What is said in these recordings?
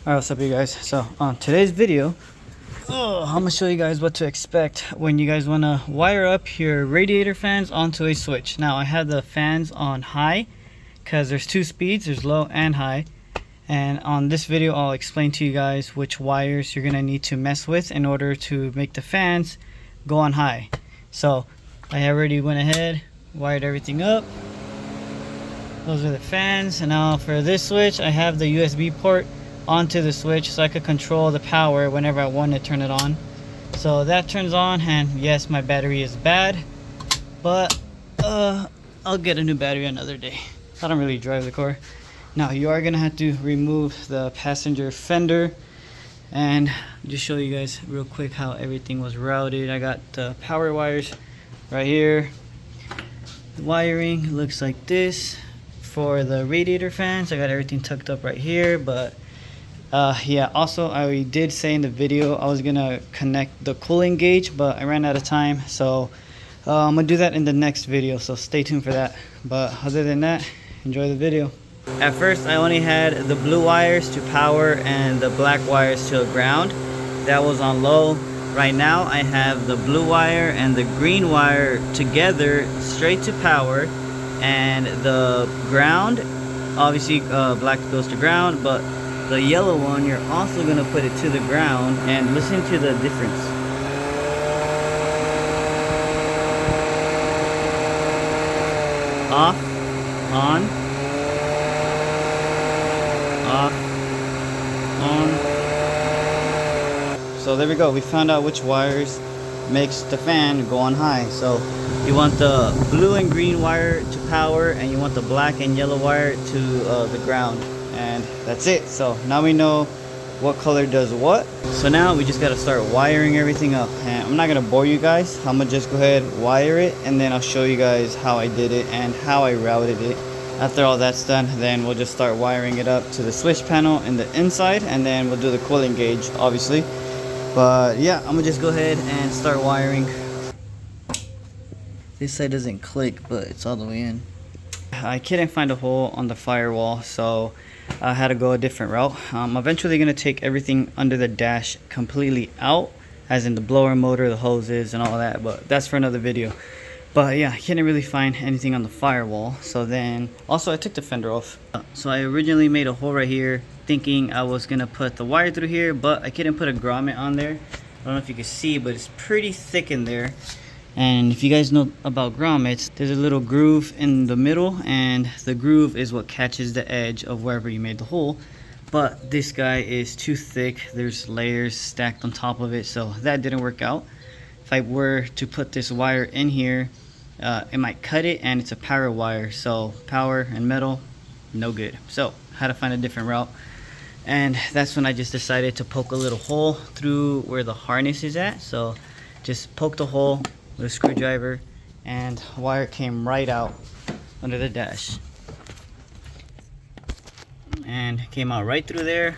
Alright, what's up you guys? So on today's video, I'm gonna show you guys what to expect when you guys want to wire up your radiator fans onto a switch. Now I have the fans on high because there's two speeds, there's low and high, and on this video I'll explain to you guys which wires you're gonna need to mess with in order to make the fans go on high. So I already went ahead, wired everything up. Those are the fans, and now for this switch I have the USB port onto the switch so I could control the power whenever I want to turn it on. So that turns on, and yes, my battery is bad, but I'll get a new battery another day. I don't really drive the car. Now you are gonna have to remove the passenger fender and just show you guys real quick how everything was routed. I got the power wires right here. The wiring looks like this. For the radiator fans, I got everything tucked up right here, but yeah, also I did say in the video I was gonna connect the cooling gauge, but I ran out of time, so I'm gonna do that in the next video, so stay tuned for that. But other than that, enjoy the video. At first I only had the blue wires to power and the black wires to ground. That was on low. Right now I have the blue wire and the green wire together straight to power, and the ground, obviously black goes to ground, but the yellow one, you're also going to put it to the ground, and listen to the difference. Off, on, off, on. So there we go. We found out which wires makes the fan go on high. So you want the blue and green wire to power, and you want the black and yellow wire to the ground. And that's it. So now we know what color does what. So now we just got to start wiring everything up, and I'm not gonna bore you guys. I'm gonna just go ahead, wire it, and then I'll show you guys how I did it and how I routed it. After all that's done, then we'll just start wiring it up to the switch panel in the inside, and then we'll do the cooling gauge obviously. But yeah, I'm gonna just go ahead and start wiring. This side doesn't click, but it's all the way in. I couldn't find a hole on the firewall, so I had to go a different route. I'm eventually going to take everything under the dash completely out, as in the blower motor, the hoses, and all that, but that's for another video. But yeah, I couldn't really find anything on the firewall, so then also I took the fender off. So I originally made a hole right here thinking I was going to put the wire through here, but I couldn't put a grommet on there. I don't know if you can see, but it's pretty thick in there. And if you guys know about grommets, there's a little groove in the middle, and the groove is what catches the edge of wherever you made the hole. But this guy is too thick. There's layers stacked on top of it, so that didn't work out. If I were to put this wire in here, it might cut it, and it's a power wire, so power and metal, no good. So I had to find a different route, and that's when I just decided to poke a little hole through where the harness is at. So just poke the hole with a screwdriver, and wire came right out under the dash and came out right through there.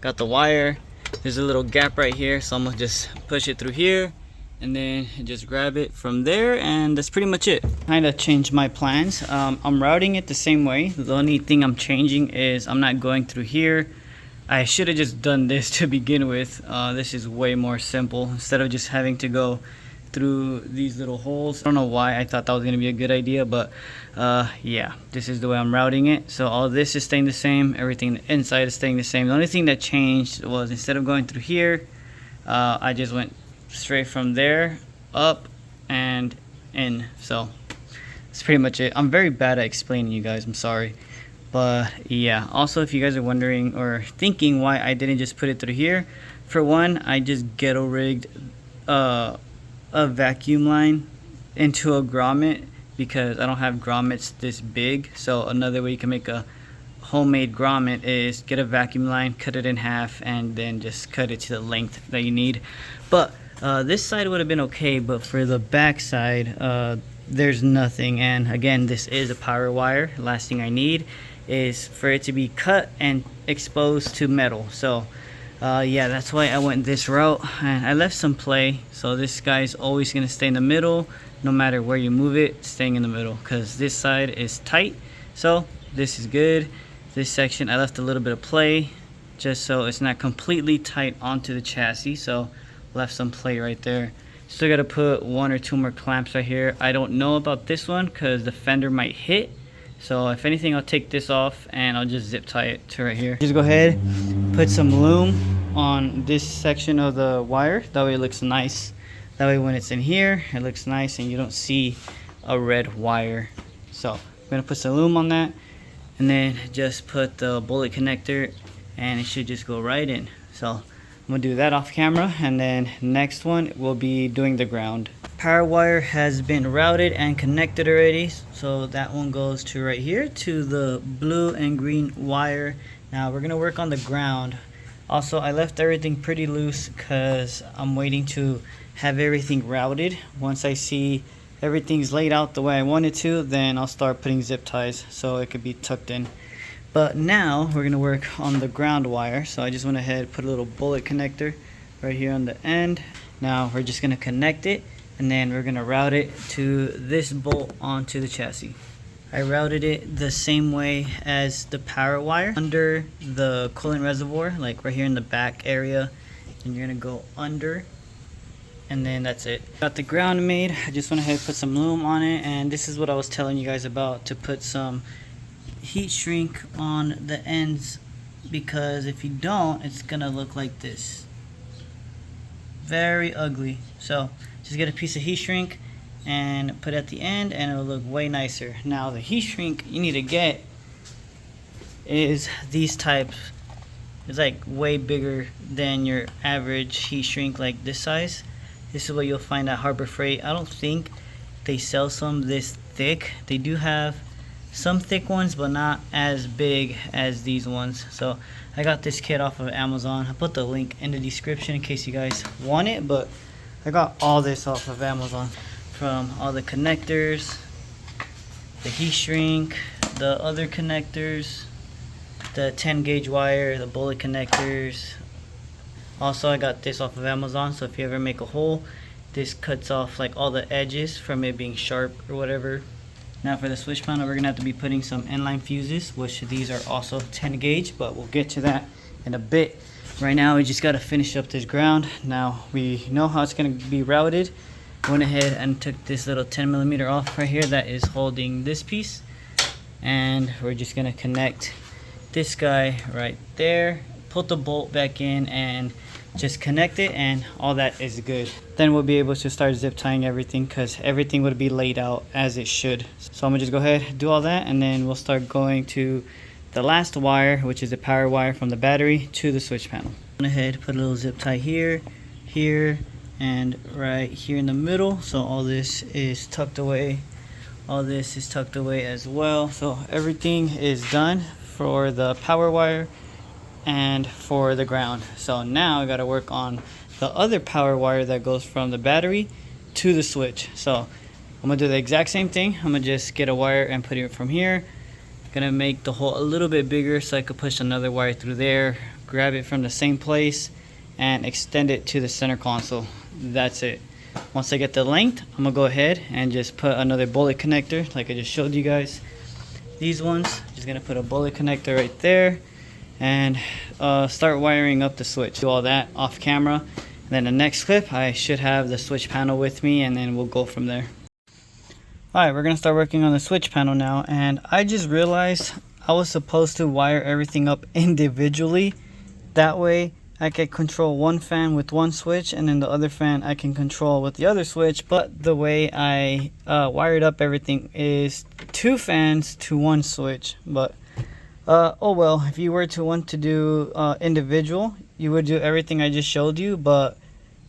Got the wire. There's a little gap right here, so I'm gonna just push it through here and then just grab it from there, and that's pretty much it. Kind of changed my plans. I'm routing it the same way. The only thing I'm changing is I'm not going through here. I should have just done this to begin with. This is way more simple instead of just having to go through these little holes. I don't know why I thought that was gonna be a good idea, but yeah, this is the way I'm routing it. So all this is staying the same, everything inside is staying the same. The only thing that changed was instead of going through here, I just went straight from there up and in. So that's pretty much it. I'm very bad at explaining, you guys, I'm sorry. But yeah, also if you guys are wondering or thinking why I didn't just put it through here, for one, I just ghetto rigged a vacuum line into a grommet because I don't have grommets this big. So another way you can make a homemade grommet is get a vacuum line, cut it in half, and then just cut it to the length that you need. But this side would have been okay, but for the back side there's nothing. And again, this is a power wire. Last thing I need is for it to be cut and exposed to metal. So yeah, that's why I went this route, and I left some play, so this guy's always gonna stay in the middle no matter where you move it, staying in the middle, because this side is tight. So this is good. This section I left a little bit of play, just so it's not completely tight onto the chassis. So left some play right there. Still got to put 1 or 2 more clamps right here. I don't know about this one because the fender might hit. So if anything, I'll take this off and I'll just zip tie it to right here. Just go ahead, put some lume on this section of the wire. That way it looks nice. That way when it's in here, it looks nice and you don't see a red wire. So I'm gonna put some lume on that and then just put the bullet connector and it should just go right in. So I'm gonna do that off camera, and then next one we'll be doing the ground. Power wire has been routed and connected already, so that one goes to right here to the blue and green wire. Now we're gonna work on the ground. Also, I left everything pretty loose because I'm waiting to have everything routed. Once I see everything's laid out the way I want it to, then I'll start putting zip ties so it could be tucked in. But now we're gonna work on the ground wire. So I just went ahead and put a little bullet connector right here on the end. Now we're just gonna connect it and then we're gonna route it to this bolt onto the chassis. I routed it the same way as the power wire under the coolant reservoir, like right here in the back area, and you're gonna go under, and then that's it. Got the ground made. I just went ahead and put some lume on it, and this is what I was telling you guys about, to put some heat shrink on the ends, because if you don't, it's gonna look like this, very ugly. So just get a piece of heat shrink and put it at the end and it'll look way nicer. Now the heat shrink you need to get is these types. It's like way bigger than your average heat shrink, like this size. This is what you'll find at Harbor Freight. I don't think they sell some this thick. They do have some thick ones, but not as big as these ones. So I got this kit off of Amazon. I put the link in the description in case you guys want it, but I got all this off of Amazon, from all the connectors, the heat shrink, the other connectors, the 10 gauge wire, the bullet connectors. Also, I got this off of Amazon, so if you ever make a hole, this cuts off like all the edges from it being sharp or whatever. Now for the switch panel, we're gonna have to be putting some inline fuses, which these are also 10 gauge, but we'll get to that in a bit. Right now we just gotta finish up this ground. Now we know how it's gonna be routed. Went ahead and took this little 10mm off right here that is holding this piece, and we're just gonna connect this guy right there, put the bolt back in and just connect it, and all that is good. Then we'll be able to start zip tying everything, because everything would be laid out as it should. So I'm gonna just go ahead, do all that, and then we'll start going to the last wire, which is the power wire from the battery to the switch panel. Go ahead, put a little zip tie here, here, and right here in the middle. So all this is tucked away. All this is tucked away as well. So everything is done for the power wire and for the ground. So now I got to work on the other power wire that goes from the battery to the switch. So I'm gonna do the exact same thing. I'm gonna just get a wire and put it from here. Gonna make the hole a little bit bigger so I could push another wire through there, grab it from the same place, and extend it to the center console. That's it. Once I get the length, I'm gonna go ahead and just put another bullet connector like I just showed you guys. These ones, just gonna put a bullet connector right there and start wiring up the switch. Do all that off camera, and then the next clip I should have the switch panel with me, and then we'll go from there. Alright, we're gonna start working on the switch panel now, and I just realized I was supposed to wire everything up individually. That way I can control one fan with one switch, and then the other fan I can control with the other switch. But the way I wired up everything is 2 fans to 1 switch. But oh well, if you were to want to do individual, you would do everything I just showed you, but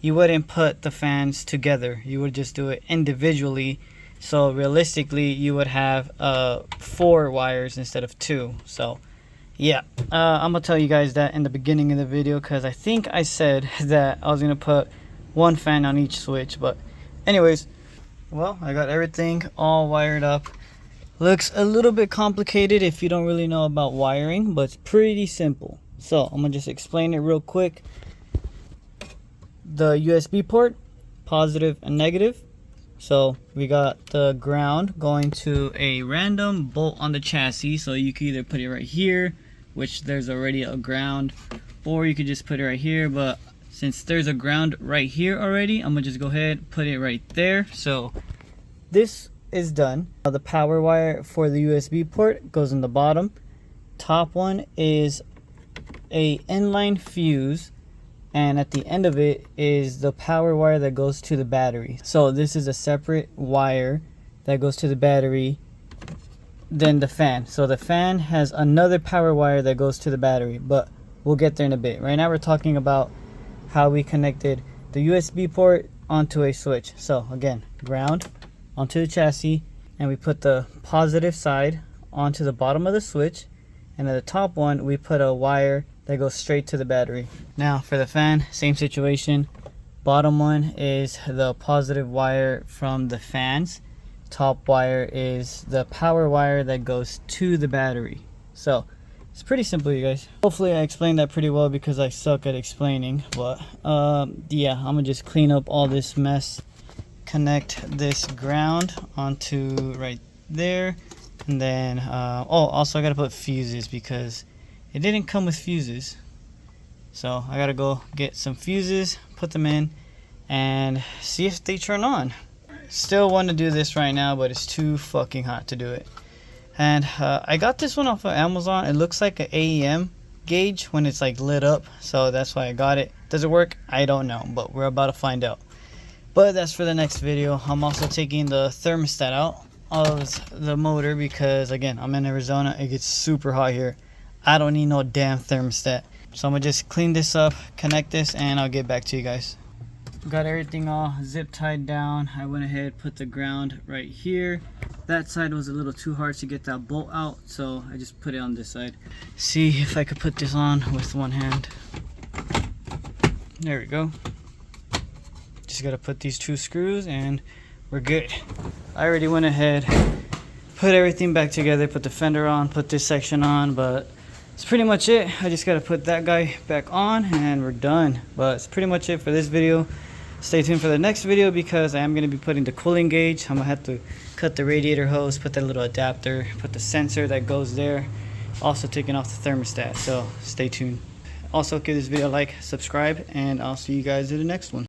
you wouldn't put the fans together. You would just do it individually. So realistically you would have 4 wires instead of 2. So yeah, I'm gonna tell you guys that in the beginning of the video, because I think I said that I was gonna put 1 fan on each switch. But anyways, well, I got everything all wired up. Looks a little bit complicated if you don't really know about wiring, but it's pretty simple. So I'm gonna just explain it real quick. The USB port, positive and negative. So we got the ground going to a random bolt on the chassis. So you can either put it right here which there's already a ground, or you could just put it right here. But since there's a ground right here already, I'm gonna just go ahead, put it right there. So this is done. Now the power wire for the USB port goes in the bottom. Top one is a inline fuse, and at the end of it is the power wire that goes to the battery. So this is a separate wire that goes to the battery than the fan. So the fan has another power wire that goes to the battery, but we'll get there in a bit. Right now we're talking about how we connected the USB port onto a switch. So again, ground onto the chassis, and we put the positive side onto the bottom of the switch, and at the top one we put a wire that goes straight to the battery. Now for the fan, same situation. Bottom one is the positive wire from the fans. Top wire is the power wire that goes to the battery. So it's pretty simple, you guys. Hopefully I explained that pretty well, because I suck at explaining. But yeah, I'm gonna just clean up all this mess, connect this ground onto right there, and then oh, also I gotta put fuses because it didn't come with fuses. So I gotta go get some fuses, put them in, and see if they turn on. Still want to do this right now, but it's too fucking hot to do it. And I got this one off of Amazon. It looks like an AEM gauge when it's like lit up, so that's why I got it. Does it work? I don't know, but we're about to find out. But that's for the next video. I'm also taking the thermostat out of the motor because, again, I'm in Arizona. It gets super hot here. I don't need no damn thermostat. So I'm gonna just clean this up, connect this, and I'll get back to you guys. Got everything all zip tied down. I went ahead, put the ground right here. That side was a little too hard to get that bolt out, so I just put it on this side. See if I could put this on with one hand. There we go. Just gotta put these 2 screws and we're good. I already went ahead, put everything back together, put the fender on, put this section on, but that's pretty much it. I just gotta put that guy back on and we're done. But it's pretty much it for this video. Stay tuned for the next video because I am going to be putting the cooling gauge. I'm going to have to cut the radiator hose, put that little adapter, put the sensor that goes there. Also taking off the thermostat, so stay tuned. Also give this video a like, subscribe, and I'll see you guys in the next one.